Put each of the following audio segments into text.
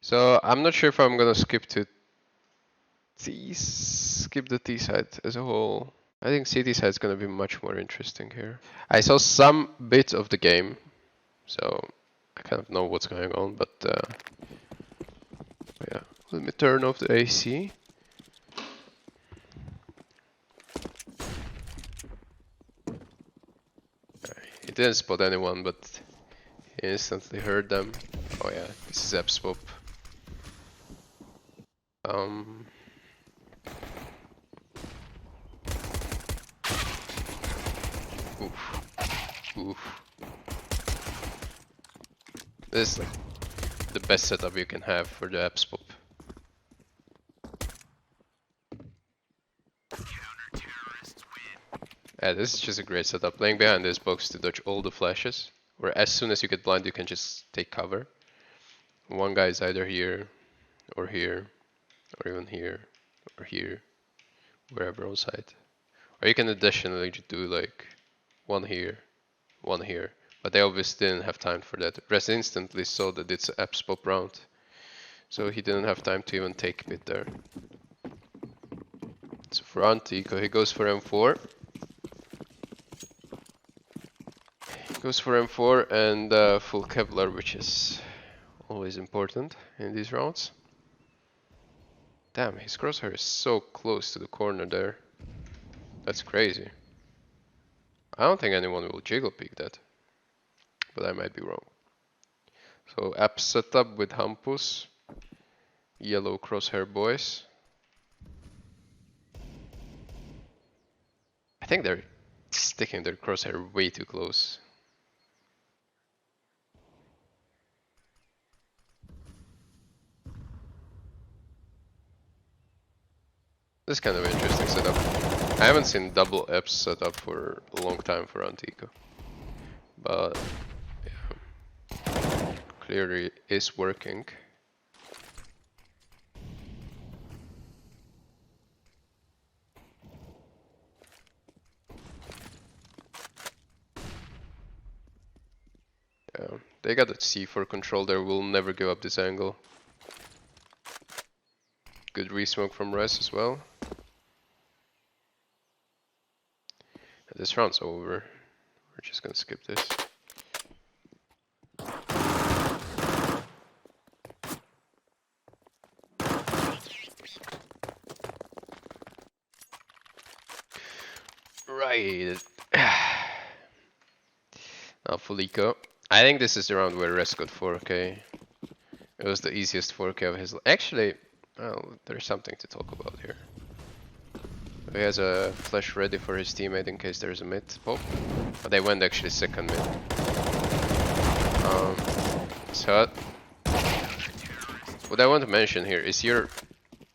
So I'm not sure if I'm gonna skip the T side as a whole. I think CT side is gonna be much more interesting here. I saw some bits of the game, so I kind of know what's going on, but yeah. Let me turn off the AC. He didn't spot anyone, but he instantly heard them. Oh yeah, this is AppSwap. Oof. This is like the best setup you can have for the AppSwap. Yeah, this is just a great setup. Playing behind this box to dodge all the flashes, where as soon as you get blind, you can just take cover. One guy is either here, or even here, or here, wherever on site. Or you can additionally do like one here, but they obviously didn't have time for that. Rez instantly saw that it's an AppSwap round, so he didn't have time to even take bit there. So for Antico, he goes for M4. Goes for M4 and full Kevlar, which is always important in these rounds. Damn, his crosshair is so close to the corner there. That's crazy. I don't think anyone will jiggle peek that, but I might be wrong. So app setup with Hampus, yellow crosshair boys. I think they're sticking their crosshair way too close. This is kind of interesting setup. I haven't seen double apps set up for a long time for Antico, but yeah, clearly is working. Yeah, they got a C4 control there, will never give up this angle. Good resmoke from Rez as well. This round's over. We're just gonna skip this. Right. Now Fuliko. I think this is the round where Rez got 4K. It was the easiest 4K of his life. Actually, well, there's something to talk about here. He has a flash ready for his teammate in case there's a mid pop. But they went actually second mid. So what I want to mention here is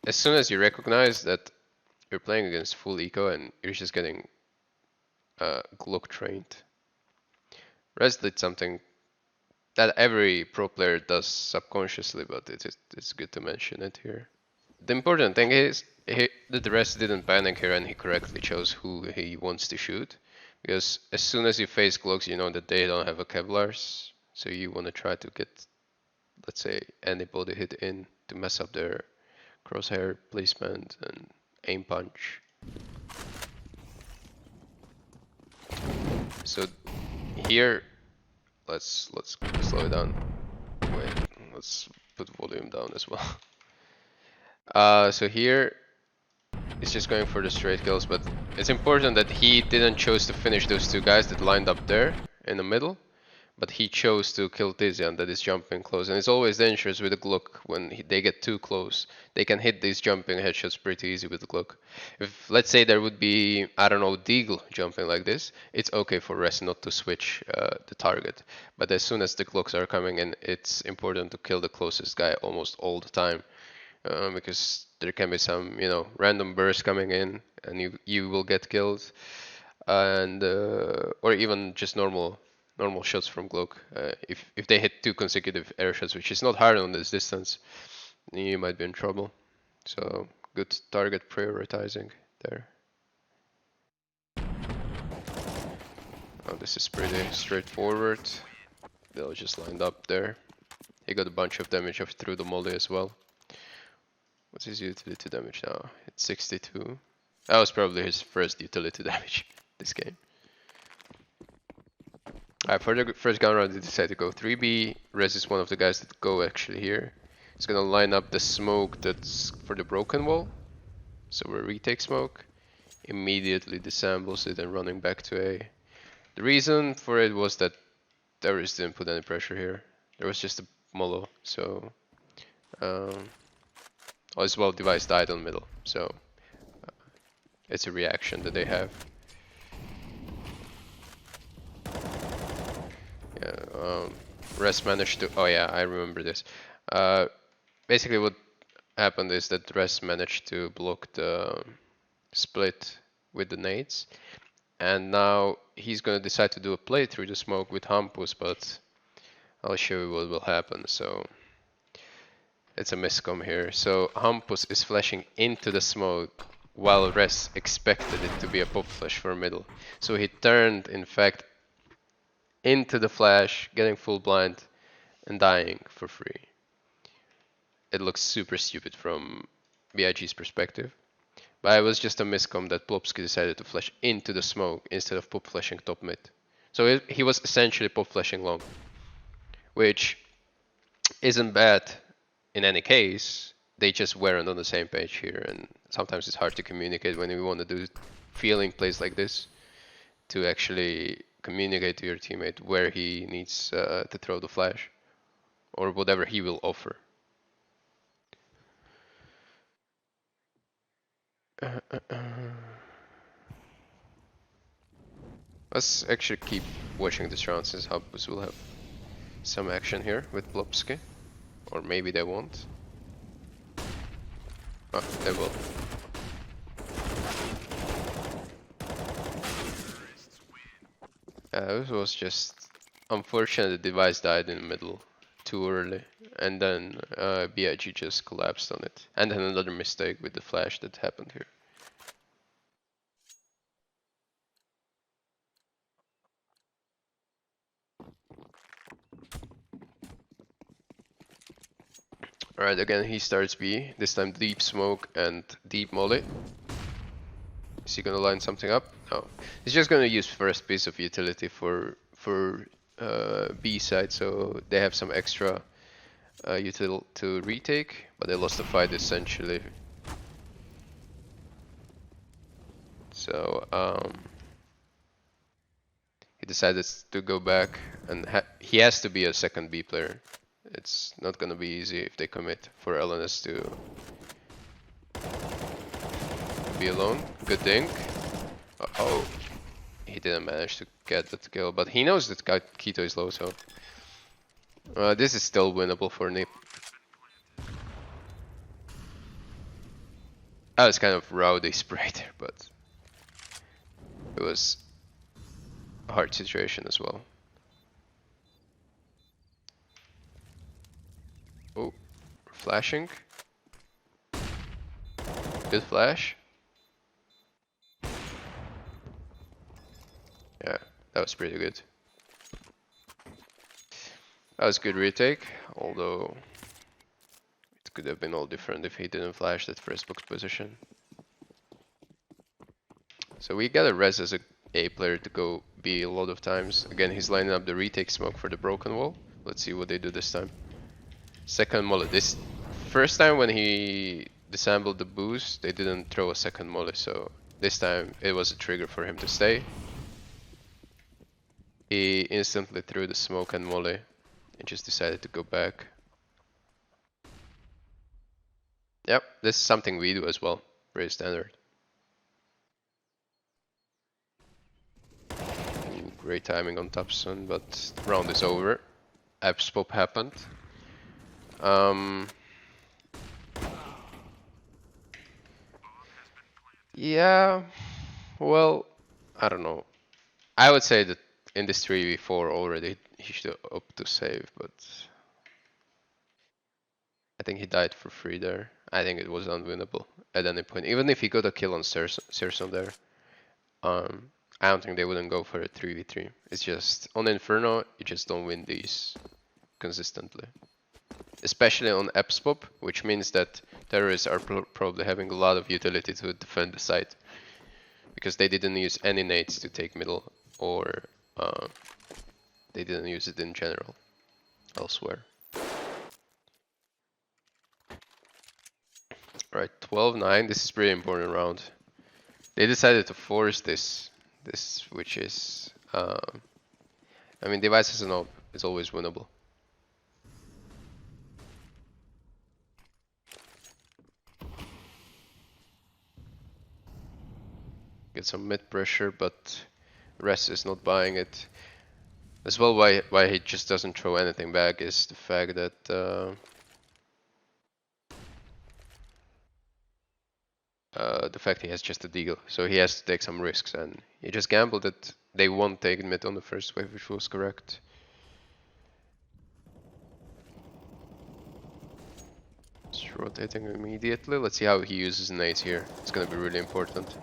as soon as you recognize that you're playing against full eco and you're just getting Glock trained, Rez did something that every pro player does subconsciously, but it's good to mention it here. The important thing is that the Rez didn't panic here and he correctly chose who he wants to shoot. Because as soon as you face Glocks, you know that they don't have a Kevlars. So you want to try to get, let's say, any body hit in to mess up their crosshair placement and aim punch. So here, let's slow it down. Wait, let's put volume down as well. So here, he's just going for the straight kills, but it's important that he didn't choose to finish those two guys that lined up there in the middle, but he chose to kill Tizian that is jumping close. And it's always dangerous with the Glock when they get too close. They can hit these jumping headshots pretty easy with the Glock. If, let's say there would be, I don't know, Deagle jumping like this, it's okay for Rez not to switch the target. But as soon as the Glocks are coming in, it's important to kill the closest guy almost all the time. Because there can be some, random bursts coming in, and you will get killed, and or even just normal shots from Glock. If they hit 2 consecutive air shots, which is not hard on this distance, you might be in trouble. So good target prioritizing there. Oh, this is pretty straightforward. They'll just lined up there. He got a bunch of damage through the molly as well. What's his utility damage now? It's 62. That was probably his first utility damage this game. Alright, for the first gun round, he decided to go 3B. Rez is one of the guys that go actually here. He's gonna line up the smoke that's for the broken wall. So we're retake smoke. Immediately disassembles it and running back to A. The reason for it was that Darius didn't put any pressure here. There was just a molo, so all his well device died on middle, so it's a reaction that they have. Yeah, Rest managed to. Oh yeah, I remember this. Basically, what happened is that Rest managed to block the split with the nades, and now he's gonna decide to do a play through the smoke with Hampus, but I'll show you what will happen. So it's a miscom here. So Hampus is flashing into the smoke while Res expected it to be a pop flash for middle. So he turned, in fact, into the flash, getting full blind and dying for free. It looks super stupid from BIG's perspective. But it was just a miscom that Plopsky decided to flash into the smoke instead of pop flashing top mid. So he was essentially pop flashing long, which isn't bad in any case. They just weren't on the same page here, and sometimes it's hard to communicate when you want to do feeling plays like this, to actually communicate to your teammate where he needs to throw the flash, or whatever he will offer. Let's actually keep watching this round, since Hampus will have some action here with Plopsky. Or maybe they won't. Oh, they will. This was just unfortunate. The device died in the middle too early, and then BIG just collapsed on it. And then another mistake with the flash that happened here. Alright, again he starts B, this time deep smoke and deep molly. Is he gonna line something up? No. He's just gonna use first piece of utility for B side, so they have some extra util to retake, but they lost the fight essentially. So he decided to go back, and he has to be a second B player. It's not gonna be easy if they commit for LNS to be alone. Good dink. Oh, he didn't manage to get that kill, but he knows that Keto is low, so this is still winnable for Nip. I was kind of rowdy spray there, but it was a hard situation as well. Oh, flashing. Good flash. Yeah, that was pretty good. That was good retake, although it could have been all different if he didn't flash that first box position. So we got a Res as a A player to go B a lot of times. Again, he's lining up the retake smoke for the broken wall. Let's see what they do this time. Second molly. This first time when he disassembled the boost, they didn't throw a second molly, so this time it was a trigger for him to stay. He instantly threw the smoke and molly and just decided to go back. Yep, this is something we do as well. Pretty standard. Ooh, great timing on Thompson, but round is over. Apps pop happened. Yeah, well, I don't know. I would say that in this 3v4 already he should opt to save, but I think he died for free there. I think it was unwinnable at any point. Even if he got a kill on Serson there, I don't think they wouldn't go for a 3v3. It's just, on Inferno, you just don't win these consistently. especially on AppSpop, which means that terrorists are probably having a lot of utility to defend the site, because they didn't use any nades to take middle, or they didn't use it in general elsewhere. Right, 12-9. This is pretty important round. They decided to force this, which is, I mean, device as an op is always winnable. Get some mid pressure, but Rest is not buying it. As well, why he just doesn't throw anything back is the fact that he has just a deal, so he has to take some risks, and he just gambled that they won't take mid on the first wave, which was correct. Just rotating immediately. Let's see how he uses nades here. It's gonna be really important.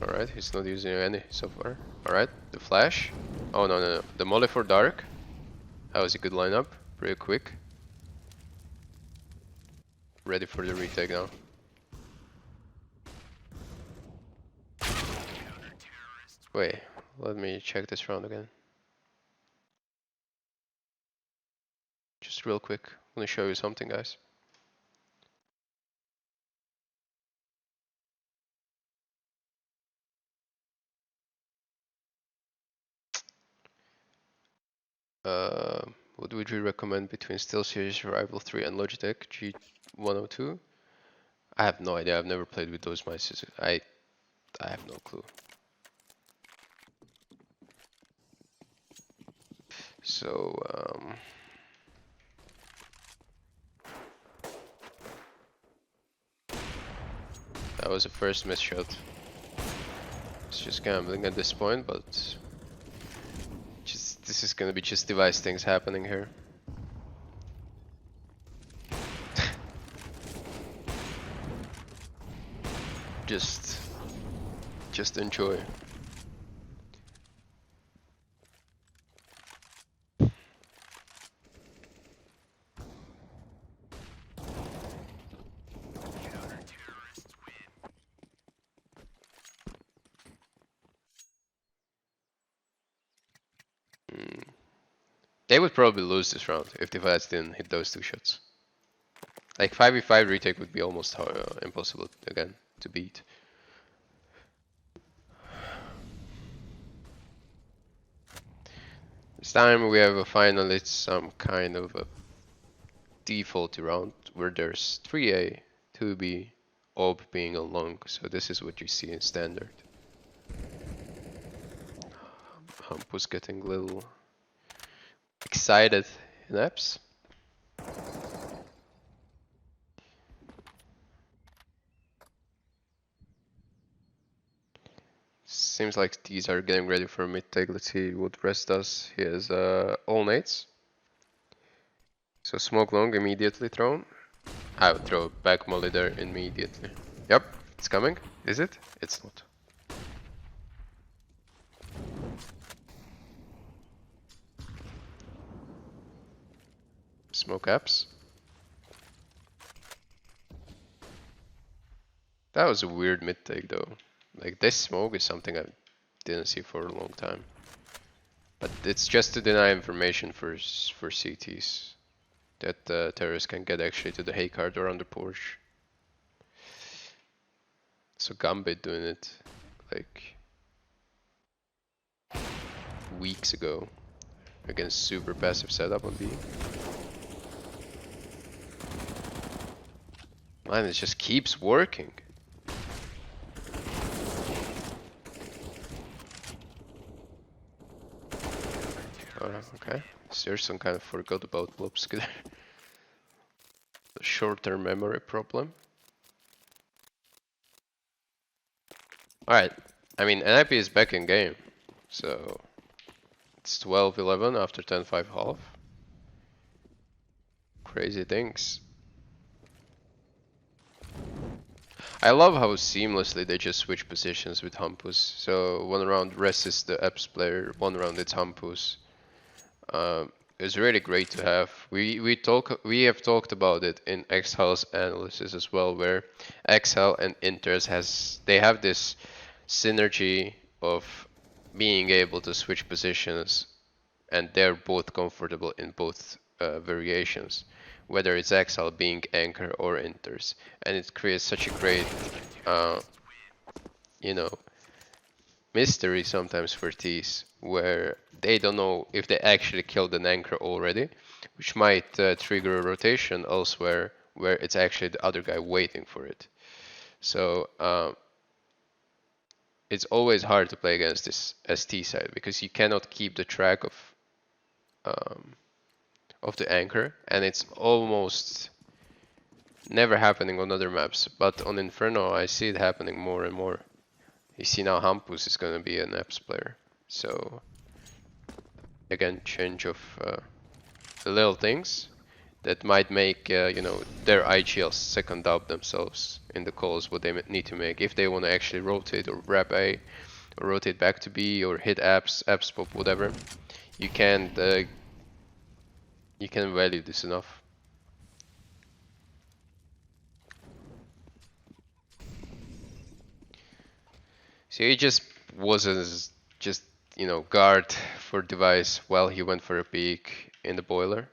Alright, he's not using any so far. Alright, the flash. Oh no. The molly for dark. That was a good lineup. Pretty quick. Ready for the retake now. Wait, let me check this round again. Just real quick, I'm gonna show you something, guys. What would you recommend between SteelSeries Rival 3 and Logitech G102? I have no idea. I've never played with those mice. I have no clue. So that was the first miss shot. It's just gambling at this point, but this is gonna be just device things happening here. just enjoy. They would probably lose this round if the Device didn't hit those two shots. Like 5v5 retake would be almost impossible again to beat. This time we have finally some kind of a default round where there's 3A, 2B, OB being a long. So this is what you see in standard. Hump was getting a little excited in apps. Seems like these are getting ready for mid take. Let's see what Rest does. He has all nades. So smoke long immediately thrown. I would throw back molly there immediately. Yep, it's coming. Is it? It's not. Smoke apps. That was a weird mid take though. Like this smoke is something I didn't see for a long time. But it's just to deny information for CTs. That terrorists can get actually to the hay card or on the porch. So Gambit doing it like weeks ago against super passive setup on B. Man, it just keeps working. Okay, Searson kind of forgot about Lopski there. The short-term memory problem. Alright, I mean NIP is back in game, so it's 12-11 after 10-5 half. Crazy things. I love how seamlessly they just switch positions with Hampus. So one round Rest is the Epps player, one round it's Hampus. is really great to have. We have talked about it in Exhal's analysis as well, where Exhal and Inters they have this synergy of being able to switch positions, and they're both comfortable in both variations, whether it's Exhal being anchor or Inters, and it creates such a great, uh, you know, mystery sometimes for T's, where they don't know if they actually killed an anchor already, which might trigger a rotation elsewhere where it's actually the other guy waiting for it. So it's always hard to play against this ST side because you cannot keep the track of the anchor, and it's almost never happening on other maps. But on Inferno, I see it happening more and more. You see now Hampus is going to be an Eps player. So again, change of little things that might make their IGL second up themselves in the calls what they need to make if they want to actually rotate or grab A or rotate back to B or hit apps pop, whatever. You can value this enough. So he just wasn't just guard for device while he went for a peek in the boiler.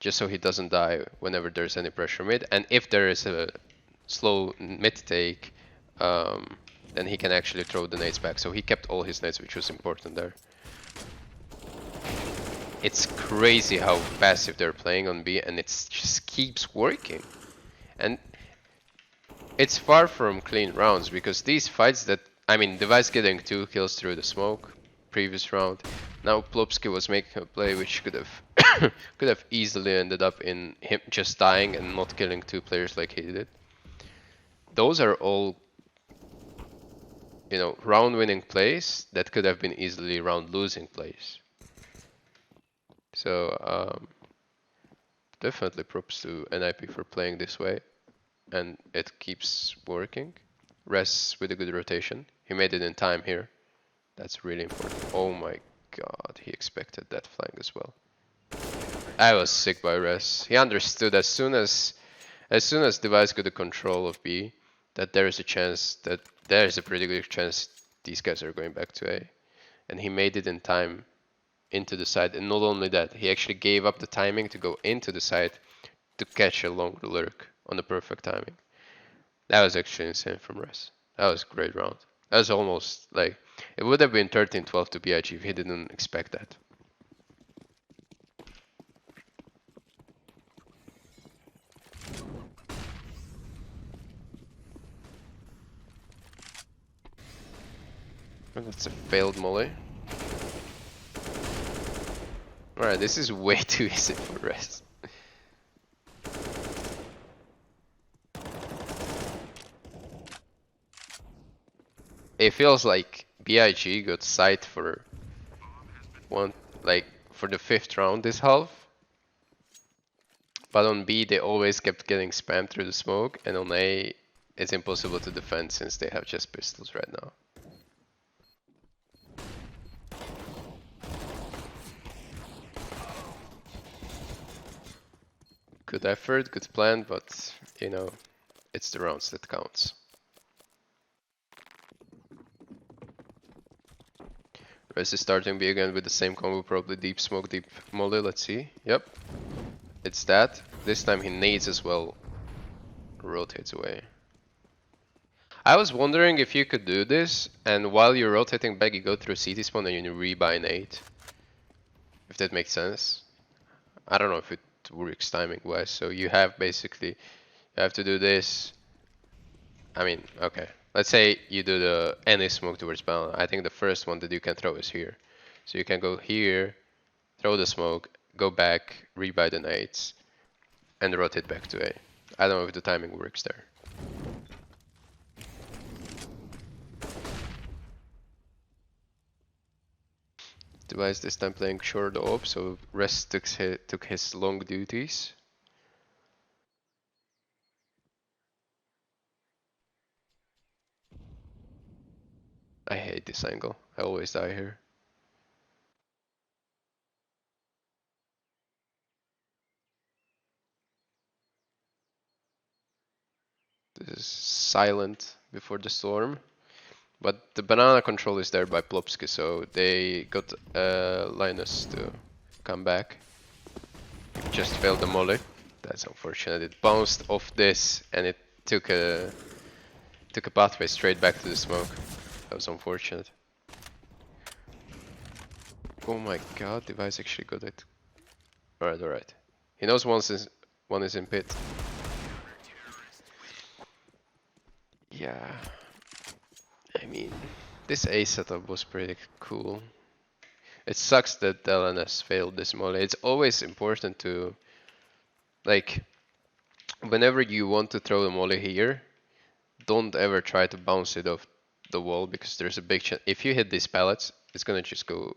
Just so he doesn't die whenever there's any pressure mid, and if there is a slow mid take, then he can actually throw the nades back. So he kept all his nades, which was important there. It's crazy how passive they're playing on B, and it just keeps working. And it's far from clean rounds, because these fights that, I mean, Device getting 2 kills through the smoke, previous round. Now Plopsky was making a play which could have could have easily ended up in him just dying and not killing 2 players like he did. Those are all, round winning plays that could have been easily round losing plays. So definitely props to NIP for playing this way, and it keeps working. Res with a good rotation. He made it in time here. That's really important. Oh my god, he expected that flank as well. I was sick by Res. He understood as soon as Device got the control of B, that there is a chance that there is a pretty good chance these guys are going back to A. And he made it in time into the side, and not only that, he actually gave up the timing to go into the side to catch a long lurk on the perfect timing. That was actually insane from Res. That was a great round. That was almost like, it would have been 13-12 to BIG if he didn't expect that. And that's a failed molly. Alright, this is way too easy for Res. It feels like BIG got sight for for the 5th round this half. But on B they always kept getting spammed through the smoke, and on A it's impossible to defend since they have just pistols right now. Good effort, good plan, but it's the rounds that counts. Res is starting B again with the same combo, probably deep smoke, deep molly, let's see. Yep, it's that. This time he nades as well, rotates away. I was wondering if you could do this, and while you're rotating back, you go through CT spawn and you rebuy nade. If that makes sense. I don't know if it works timing wise, so you have basically, you have to do this. I mean, okay. Let's say you do the any smoke towards balance. I think the first one that you can throw is here. So you can go here, throw the smoke, go back, rebuy the nades, and rotate back to A. I don't know if the timing works there. Device this time playing short op, so Rest took his long duties. I hate this angle. I always die here. This is silent before the storm. But the banana control is there by Plopsky, so they got Linus to come back. He just failed the molly. That's unfortunate. It bounced off this and it took a pathway straight back to the smoke. That was unfortunate. Oh my god, device actually got it. Alright, alright. He knows one is in pit. Yeah. I mean, this A setup was pretty cool. It sucks that LNS failed this molly. It's always important to, like, whenever you want to throw the molly here, don't ever try to bounce it off the wall because there's a big chance. If you hit these pallets, it's gonna just go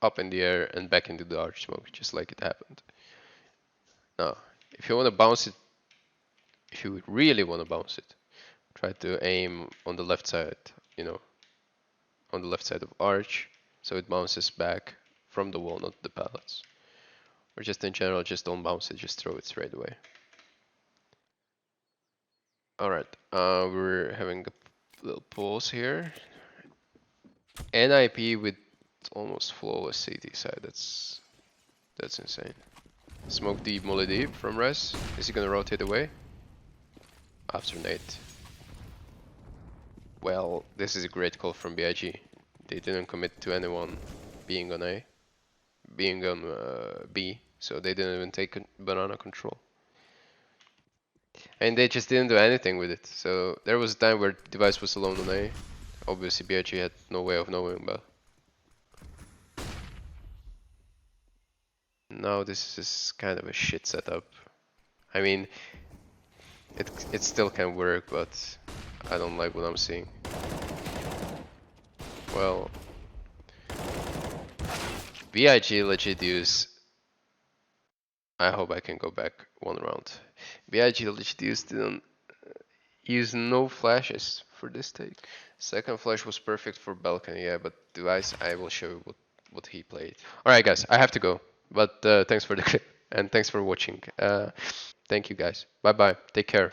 up in the air and back into the arch smoke, just like it happened. Now, if you want to bounce it, if you really want to bounce it, try to aim on the left side, you know, on the left side of arch, so it bounces back from the wall, not the pallets. Or just in general, just don't bounce it, just throw it straight away. Alright, we're having a little pause here. NIP with almost flawless CT side, that's insane. Smoke deep, molly deep from res. Is he gonna rotate away? After nade. Well, this is a great call from BIG. They didn't commit to anyone being on A, being on B, so they didn't even take banana control. And they just didn't do anything with it. So there was a time where the device was alone on A. Obviously BIG had no way of knowing, but now this is kind of a shit setup. I mean, it still can work, but I don't like what I'm seeing. Well, BIG legit use. I hope I can go back one round. BIG legit didn't use no flashes for this take. Second flash was perfect for balcony, yeah, but device I will show you what he played. Alright guys, I have to go. But thanks for the clip and thanks for watching. Thank you guys. Bye bye. Take care.